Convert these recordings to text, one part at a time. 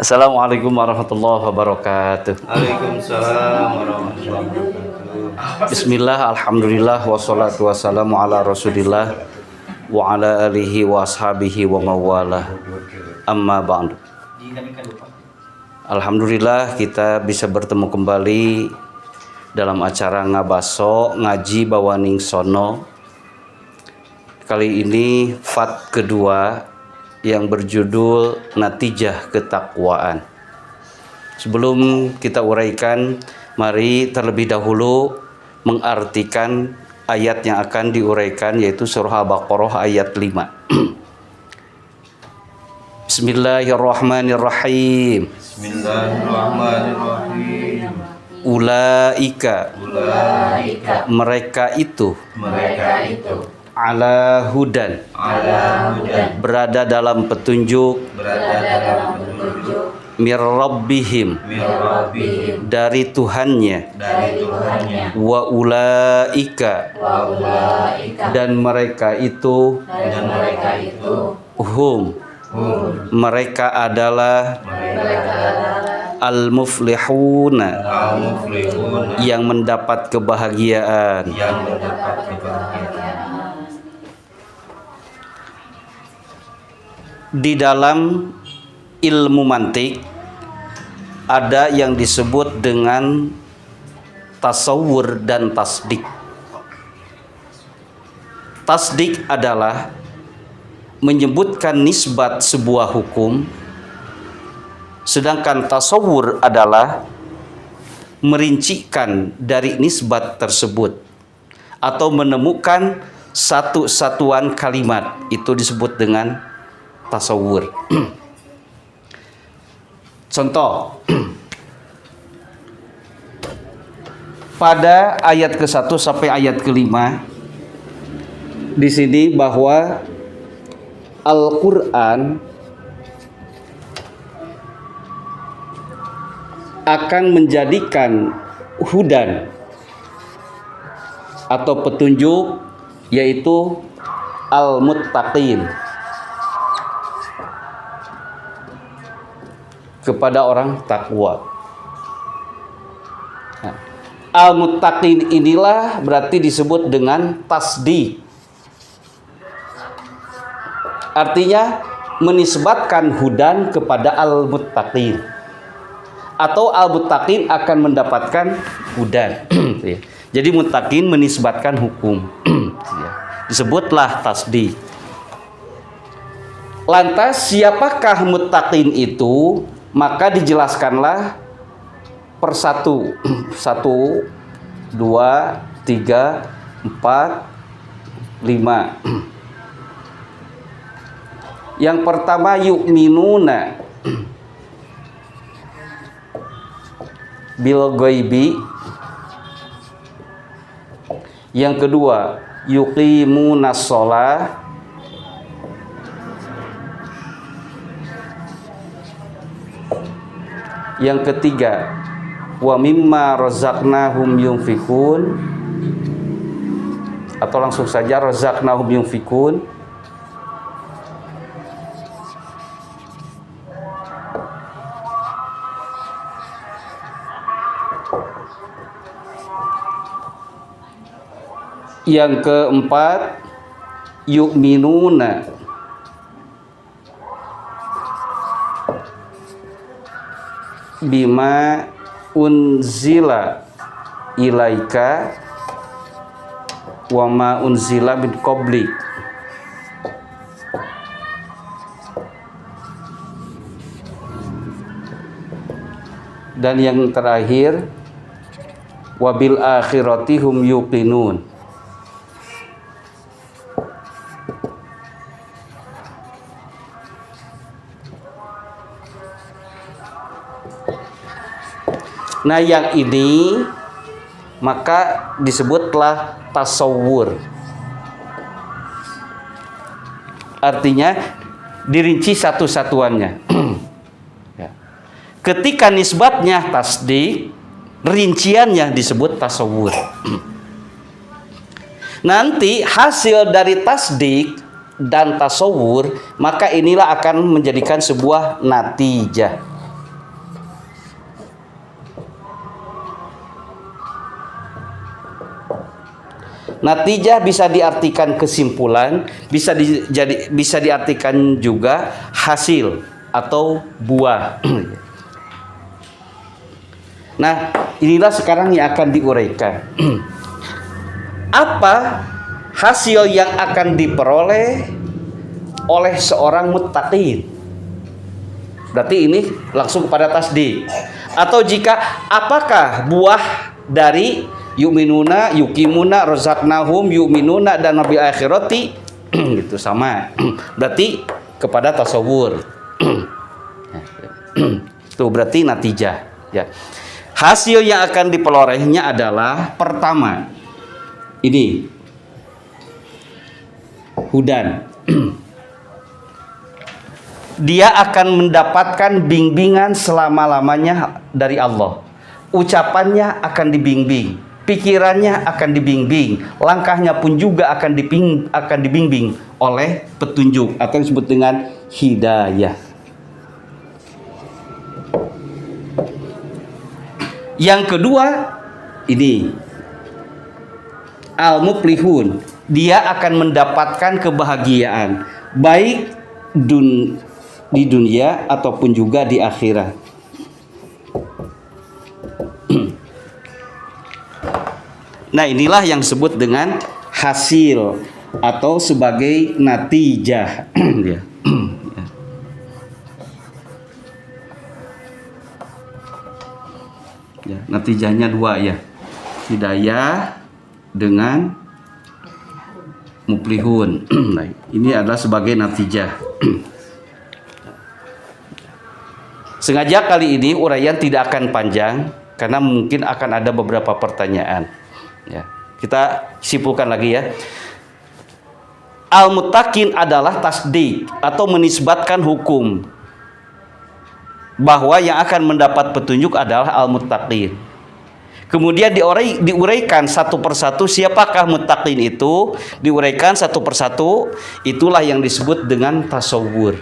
Assalamualaikum warahmatullahi wabarakatuh. Waalaikumsalam warahmatullahi wabarakatuh. Bismillah, alhamdulillah, wassalatu wassalamu ala rasulillah wa ala alihi wa ashabihi wa mawalah. Amma ba'du. Alhamdulillah kita bisa bertemu kembali dalam acara ngabaso ngaji bawaning sono. Kali ini fat kedua yang berjudul Natijah Ketakwaan. Sebelum kita uraikan, mari terlebih dahulu mengartikan ayat yang akan diuraikan, yaitu surah Al-Baqarah ayat 5. Bismillahirrahmanirrahim. Bismillahirrahmanirrahim. Ulaika mereka itu ala hudan berada dalam petunjuk mir rabbihim dari Tuhannya wa ulaika dan mereka itu hum mereka adalah al-muflihuna yang mendapat kebahagiaan. Di dalam ilmu mantik ada yang disebut dengan tasawur dan tasdik. Tasdik adalah menyebutkan nisbat sebuah hukum, sedangkan tasawur adalah merincikan dari nisbat tersebut atau menemukan satu satuan kalimat, itu disebut dengan tasawur. Contoh, pada ayat ke-1 sampai ayat ke-5 di sini bahwa Al-Qur'an akan menjadikan hudan atau petunjuk, yaitu al-muttaqin, kepada orang takwa. Nah, al-muttaqin inilah berarti disebut dengan tasdik. Artinya menisbatkan hudan kepada al-muttaqin, atau al-muttaqin akan mendapatkan hudan. Jadi muttaqin menisbatkan hukum. Disebutlah tasdik. Lantas siapakah muttaqin itu? Maka dijelaskanlah per satu. 1, 2, 3, 4, 5. Yang pertama yu'minuna bil ghaibi. Yang kedua yuqimunas shalah. Yang ketiga wa mimma razaqnahum yunfikun, atau langsung saja razaqnahum yunfikun. Yang keempat yu'minuna bima unzila ilaika wa ma unzila min qablik. Dan yang terakhir wabil akhirati hum yuqinun. Nah, yang ini maka disebutlah tasawur. Artinya dirinci satu-satuannya. Ketika nisbatnya tasdik, rinciannya disebut tasawur. Nanti hasil dari tasdik dan tasawur, maka inilah akan menjadikan sebuah natijah. Natijah bisa diartikan kesimpulan, bisa diartikan juga hasil atau buah. Nah, inilah sekarang yang akan diuraikan. Apa hasil yang akan diperoleh oleh seorang muttaqin? Berarti ini langsung kepada tasdik. Atau jika apakah buah dari yu'minuna, yuqimuna, razaqnahum, yu'minuna dan nabil akhirati itu sama. Berarti kepada tasawur. Itu berarti natijah, ya. Hasil yang akan diperolehnya adalah pertama ini hudan. Dia akan mendapatkan bimbingan selama-lamanya dari Allah. Ucapannya akan dibimbing, pikirannya akan dibimbing, langkahnya pun juga akan dibimbing oleh petunjuk atau disebut dengan hidayah. Yang kedua ini al-muflihun, dia akan mendapatkan kebahagiaan baik di dunia ataupun juga di akhirat. Nah, inilah yang disebut dengan hasil atau sebagai natijah. Ya, natijahnya dua ya. Hidayah dengan muflihun. Nah, ini adalah sebagai natijah. Sengaja kali ini uraian tidak akan panjang karena mungkin akan ada beberapa pertanyaan. Ya, kita simpulkan lagi ya. Al-muttaqin adalah tasdik atau menisbatkan hukum bahwa yang akan mendapat petunjuk adalah al-muttaqin. Kemudian diuraikan satu persatu siapakah muttaqin itu, diuraikan satu persatu, itulah yang disebut dengan tasawur.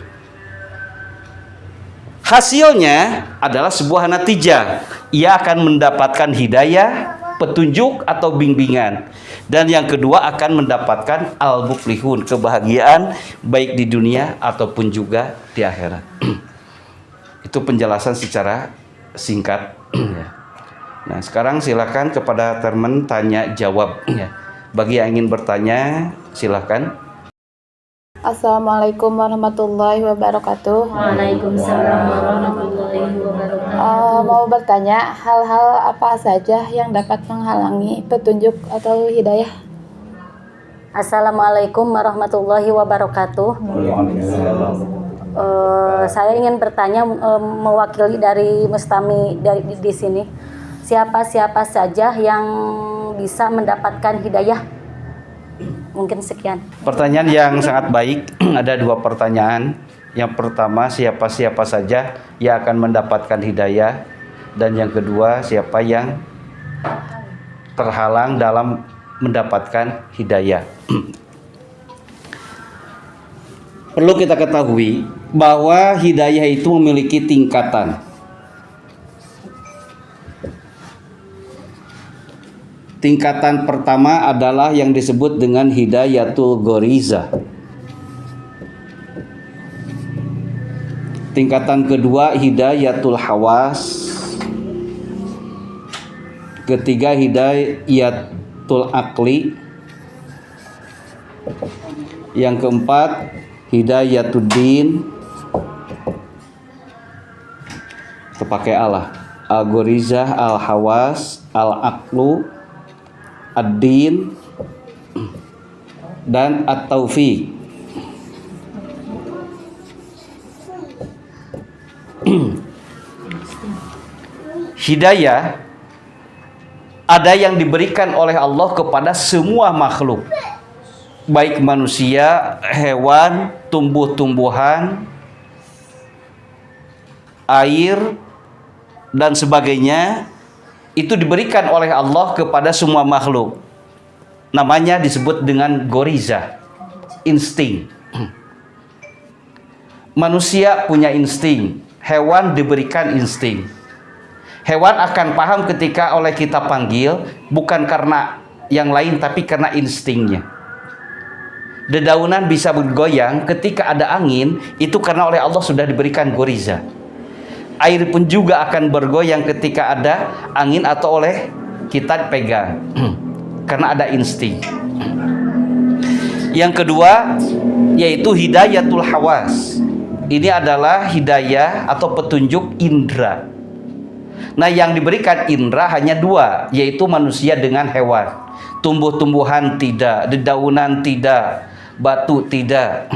Hasilnya adalah sebuah natijah. Ia akan mendapatkan hidayah, petunjuk atau bimbingan. Dan yang kedua akan mendapatkan al-muflihun, kebahagiaan baik di dunia ataupun juga di akhirat. Itu penjelasan secara singkat. Nah, sekarang silakan kepada teman tanya jawab. Bagi yang ingin bertanya, silakan. Assalamualaikum warahmatullahi wabarakatuh. Waalaikumsalam warahmatullahi wabarakatuh. Mau bertanya, hal-hal apa saja yang dapat menghalangi petunjuk atau hidayah? Assalamualaikum warahmatullahi wabarakatuh. Saya ingin bertanya mewakili dari Mustami di sini. Siapa saja yang bisa mendapatkan hidayah? Mungkin sekian. Pertanyaan yang sangat baik. Ada dua pertanyaan. Yang pertama, siapa saja yang akan mendapatkan hidayah, dan yang kedua, siapa yang terhalang dalam mendapatkan hidayah. Perlu kita ketahui bahwa hidayah itu memiliki tingkatan. Tingkatan pertama adalah yang disebut dengan hidayatul ghoriza. Tingkatan kedua hidayatul hawas. Ketiga hidayatul akli. Yang keempat hidayatul din. Terpakai Allah. Al-ghorizah, al-hawas, al-aklu, ad-din, dan at-taufiq. Hidayah ada yang diberikan oleh Allah kepada semua makhluk, baik manusia, hewan, tumbuh-tumbuhan, air, dan sebagainya. Itu diberikan oleh Allah kepada semua makhluk. Namanya disebut dengan ghoriza, insting. Manusia punya insting, hewan diberikan insting. Hewan akan paham ketika oleh kita panggil, bukan karena yang lain, tapi karena instingnya. Dedaunan bisa bergoyang ketika ada angin, itu karena oleh Allah sudah diberikan goriza. Air pun juga akan bergoyang ketika ada angin atau oleh kita pegang, karena ada insting. Yang kedua yaitu hidayatul hawas. Ini adalah hidayah atau petunjuk indera. Nah, yang diberikan indera hanya dua, yaitu manusia dengan hewan. Tumbuh-tumbuhan tidak, dedaunan tidak, batu tidak,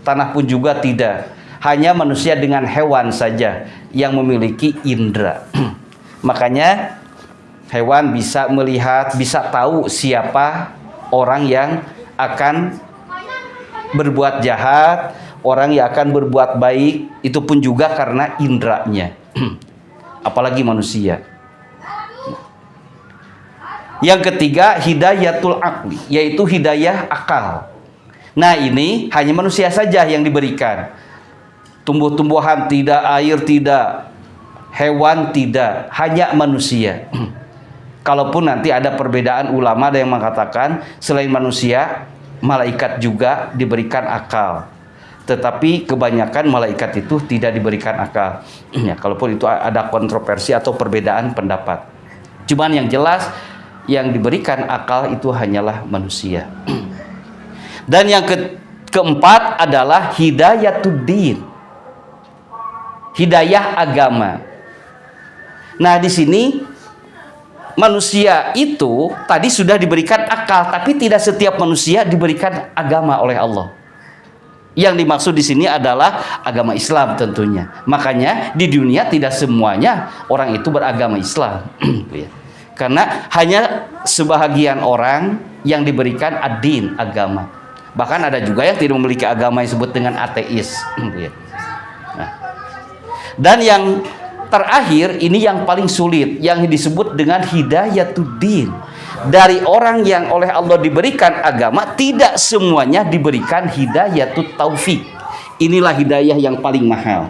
tanah pun juga tidak. Hanya manusia dengan hewan saja yang memiliki indera. Makanya hewan bisa melihat, bisa tahu siapa orang yang akan berbuat jahat, orang yang akan berbuat baik, itu pun juga karena inderanya. Apalagi manusia. Yang ketiga, hidayatul aqli, yaitu hidayah akal. Nah, ini hanya manusia saja yang diberikan. Tumbuh-tumbuhan tidak, air tidak, hewan tidak, hanya manusia. Kalaupun nanti ada perbedaan ulama, ada yang mengatakan selain manusia, malaikat juga diberikan akal. Tetapi kebanyakan malaikat itu tidak diberikan akal. Ya, kalaupun itu ada kontroversi atau perbedaan pendapat. Cuman yang jelas, yang diberikan akal itu hanyalah manusia. Dan yang keempat adalah hidayatuddin, hidayah agama. Nah, di sini manusia itu tadi sudah diberikan akal, tapi tidak setiap manusia diberikan agama oleh Allah. Yang dimaksud di sini adalah agama Islam tentunya. Makanya di dunia tidak semuanya orang itu beragama Islam. Karena hanya sebahagian orang yang diberikan ad-din, agama. Bahkan ada juga yang tidak memiliki agama yang disebut dengan ateis. Nah. Dan yang terakhir, ini yang paling sulit, yang disebut dengan hidayatuddin. Dari orang yang oleh Allah diberikan agama, tidak semuanya diberikan hidayatut taufik. Inilah hidayah yang paling mahal.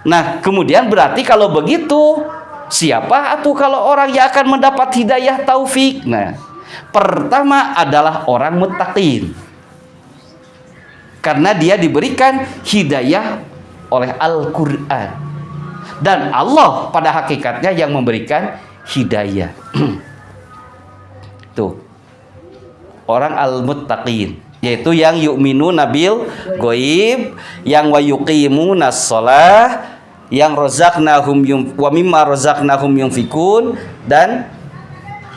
Nah, kemudian berarti kalau begitu, siapa atau kalau orang yang akan mendapat hidayah taufik? Nah, pertama adalah orang muttaqin. Karena dia diberikan hidayah oleh Al-Quran. Dan Allah pada hakikatnya yang memberikan hidayah. Tuh, orang al-muttaqin, yaitu yang yu'minu nabil goib, yang wa yuqimunas shalah, yang rozaqnahum wa mimma rozaqnahum yunfikun, dan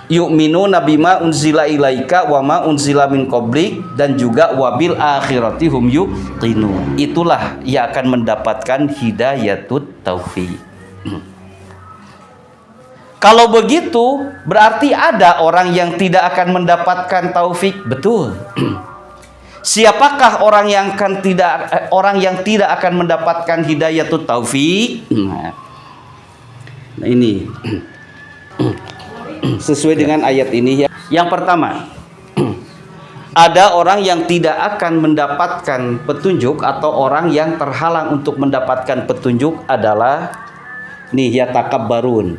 yu'minu nabima unzila ilaika wa ma unzila min qablik, dan juga wabil akhirati hum yuqinun. Itulah yang akan mendapatkan hidayatut taufik. Kalau begitu berarti ada orang yang tidak akan mendapatkan taufik. Betul. Siapakah orang yang tidak akan mendapatkan hidayatut taufik? Nah, ini sesuai dengan ayat ini. Yang pertama, ada orang yang tidak akan mendapatkan petunjuk atau orang yang terhalang untuk mendapatkan petunjuk adalah nih yatakabbarun.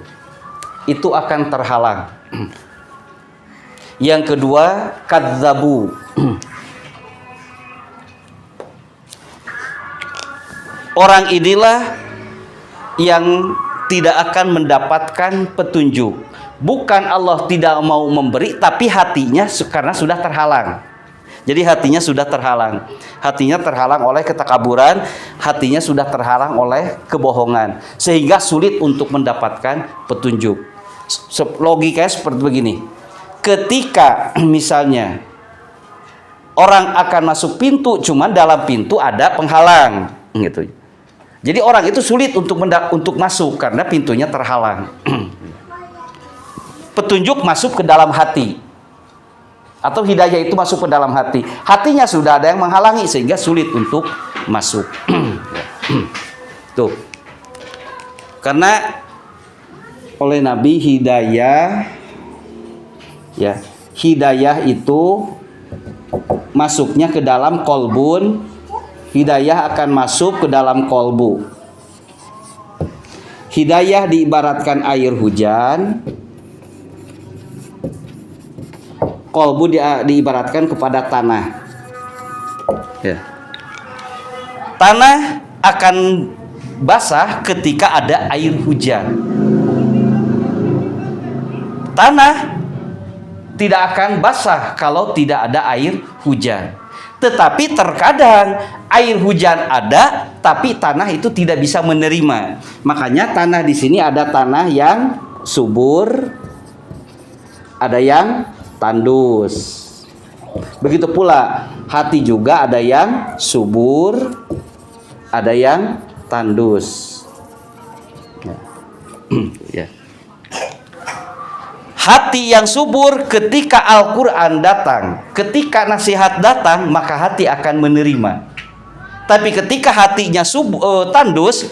Itu akan terhalang. Yang kedua, kadzabu. Orang inilah yang tidak akan mendapatkan petunjuk. Bukan Allah tidak mau memberi, tapi hatinya karena sudah terhalang. Jadi hatinya sudah terhalang. Hatinya terhalang oleh ketakaburan, hatinya sudah terhalang oleh kebohongan, sehingga sulit untuk mendapatkan petunjuk. Logikanya seperti begini. Ketika misalnya orang akan masuk pintu, cuman dalam pintu ada penghalang, gitu. Jadi orang itu sulit untuk masuk karena pintunya terhalang. Petunjuk masuk ke dalam hati, atau hidayah itu masuk ke dalam hati. Hatinya sudah ada yang menghalangi sehingga sulit untuk masuk. Tuh. Karena oleh Nabi hidayah, ya, hidayah itu masuknya ke dalam kolbun. Hidayah akan masuk ke dalam kolbu. Hidayah diibaratkan air hujan, qalbu diibaratkan kepada tanah. Ya. Tanah akan basah ketika ada air hujan. Tanah tidak akan basah kalau tidak ada air hujan. Tetapi terkadang air hujan ada, tapi tanah itu tidak bisa menerima. Makanya tanah di sini ada tanah yang subur, ada yang tandus. Begitu pula hati juga ada yang subur, ada yang tandus. Ya. Hati yang subur ketika Al-Quran datang, ketika nasihat datang, maka hati akan menerima. Tapi ketika hatinya tandus,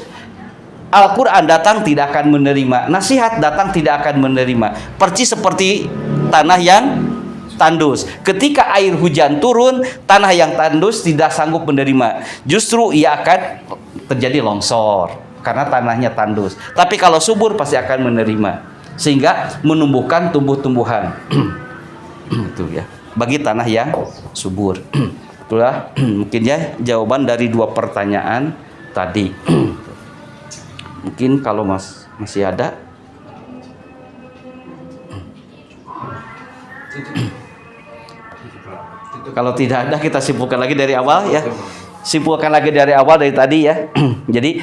Al-Quran datang tidak akan menerima, nasihat datang tidak akan menerima. Persis seperti tanah yang tandus. Ketika air hujan turun, tanah yang tandus tidak sanggup menerima. Justru ia akan terjadi longsor karena tanahnya tandus. Tapi kalau subur pasti akan menerima, sehingga menumbuhkan tumbuh-tumbuhan. Itu ya, bagi tanah yang subur. Itulah mungkin ya jawaban dari dua pertanyaan tadi. Mungkin kalau masih ada. Kalau tidak ada, kita simpulkan lagi dari awal ya. Simpulkan lagi dari awal dari tadi ya. Jadi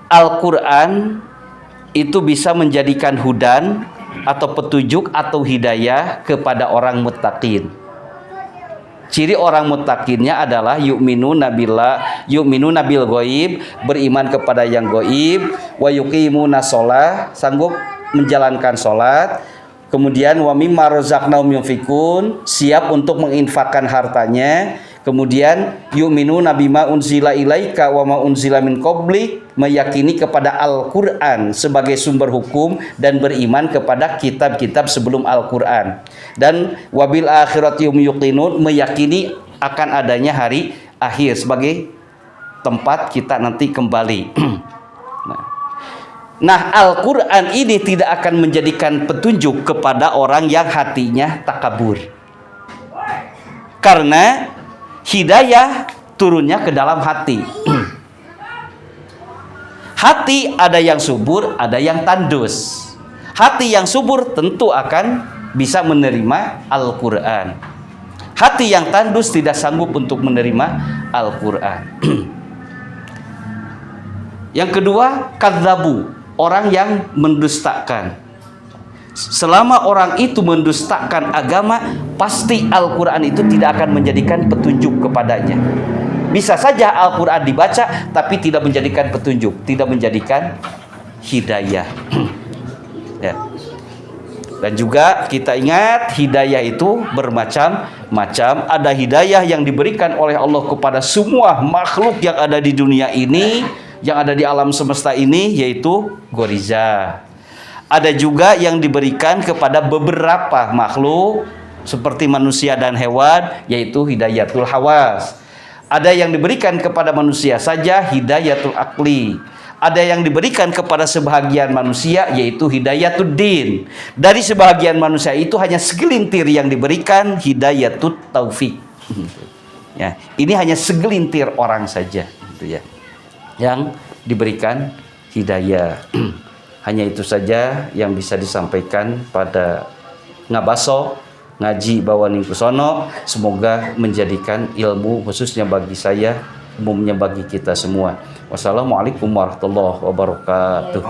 Al-Quran itu bisa menjadikan hudan atau petunjuk atau hidayah kepada orang muttaqin. Ciri orang muttaqinnya adalah yu'minuna bil ghaib, beriman kepada yang ghaib, wa yuqimuna shalah, sanggup menjalankan salat. Kemudian wa mimma razaqnahum yunfikun, siap untuk menginfakkan hartanya. Kemudian yu'minuna bima unzila ilaika wa ma unzila min qablik, meyakini kepada Al-Qur'an sebagai sumber hukum dan beriman kepada kitab-kitab sebelum Al-Qur'an. Dan wabil akhirati hum yuqinun, meyakini akan adanya hari akhir sebagai tempat kita nanti kembali. Nah, Al-Quran ini tidak akan menjadikan petunjuk kepada orang yang hatinya takabur. Karena hidayah turunnya ke dalam hati. Hati ada yang subur, ada yang tandus. Hati yang subur tentu akan bisa menerima Al-Quran. Hati yang tandus tidak sanggup untuk menerima Al-Quran. Yang kedua, kadzabu, orang yang mendustakan. Selama orang itu mendustakan agama, pasti Al-Quran itu tidak akan menjadikan petunjuk kepadanya. Bisa saja Al-Quran dibaca, tapi tidak menjadikan petunjuk, tidak menjadikan hidayah. Ya. Dan juga kita ingat, hidayah itu bermacam-macam. Ada hidayah yang diberikan oleh Allah kepada semua makhluk yang ada di dunia ini, yang ada di alam semesta ini, yaitu goriza. Ada juga yang diberikan kepada beberapa makhluk seperti manusia dan hewan, yaitu hidayatul hawas. Ada yang diberikan kepada manusia saja, hidayatul akli. Ada yang diberikan kepada sebahagian manusia, yaitu hidayatul din. Dari sebahagian manusia itu hanya segelintir yang diberikan hidayatul taufik. Ya, ini hanya segelintir orang saja, gitu ya, yang diberikan hidayah. Hanya itu saja yang bisa disampaikan pada ngabaso ngaji bawaning kusono. Semoga menjadikan ilmu khususnya bagi saya, umumnya bagi kita semua. Wassalamualaikum warahmatullahi wabarakatuh.